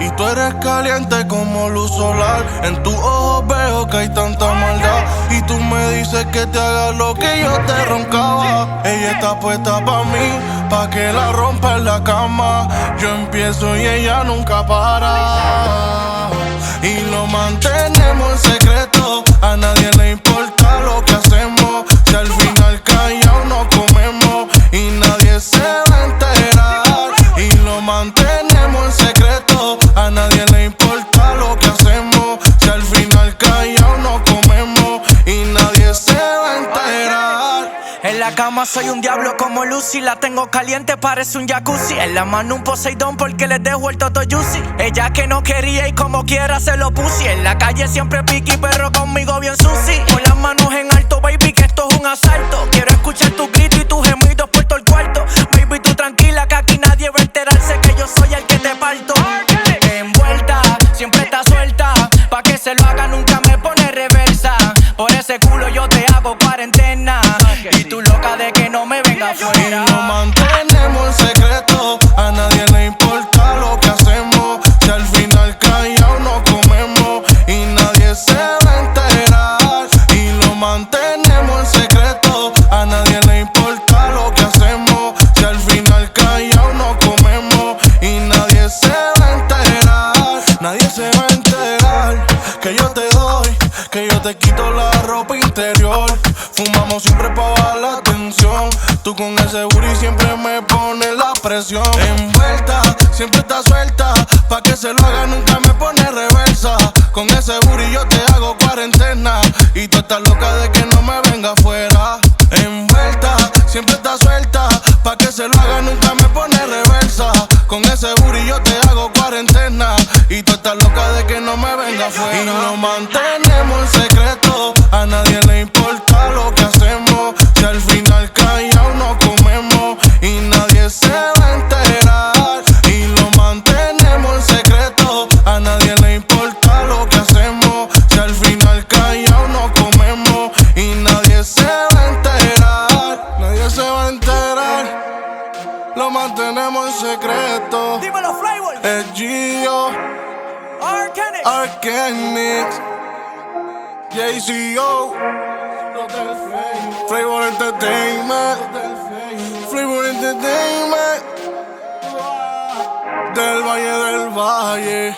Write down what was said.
Y tú eres caliente como luz solar. En tus ojos veo que hay tanta maldad. Y tú me dices que te haga lo que yo te roncaba. Ella está puesta pa' mí, pa' que la rompa en la cama. Yo empiezo y ella nunca para. Y lo mantenemos en secreto, a nadie le importa lo que hacemos. Si al final callao no comemos y nadie se va a enterar. Y lo mantenemos en secreto, a nadie le importa lo que hacemos. Si al final callao no comemos y nadie se va a enterar. En la cama soy un diablo como Lucy. La tengo caliente, parece un jacuzzi. En la mano un Poseidón porque le dejo el toto juicy. Ella que no quería y como quiera se lo puse. En la calle siempre piqui, pero conmigo bien sushi. Con las manos en alto, baby, que esto es un asalto. Quiero escuchar tu grito y tus gemidos por todo el cuarto. Baby, tú tranquila que aquí nadie va a enterarse que yo soy el que te parto. Envuelta, siempre está suelta. Pa' que se lo haga nunca me pone reversa. Por ese culo yo te hago cuarentena. Y tú loca de que no me venga afuera. Y lo mantenemos en secreto, a nadie le importa lo que hacemos. Si al final callao no comemos y nadie se va a enterar. Y lo mantenemos en secreto, a nadie le importa lo que hacemos. Si al final callao no comemos y nadie se va a enterar. Nadie se va a enterar que yo te doy, que yo te quito la ropa interior. Fumamos siempre pa' bajar la tensión. Tú con ese booty siempre me pones la presión. Envuelta, siempre está suelta. Pa' que se lo haga nunca me pone reversa. Con ese booty yo te hago cuarentena. Y tú estás loca de que no me venga afuera. Envuelta, siempre está suelta. Pa' que se lo haga nunca me pone reversa. Con ese booty yo te hago cuarentena. Y tú estás loca de que no me venga afuera. Y lo mantenemos en secreto, a nadie le importa lo que hacemos. Si al final callao no comemos y nadie se va a enterar. Y lo mantenemos en secreto, a nadie le importa lo que hacemos. Si al final callao no comemos y nadie se va a enterar. Nadie se va a enterar. Lo mantenemos en secreto. Dímelo, Flavor. Es Gio, Arcanix, JCO, Flavor Entertainment, Flavor Entertainment, del Valle del Valle.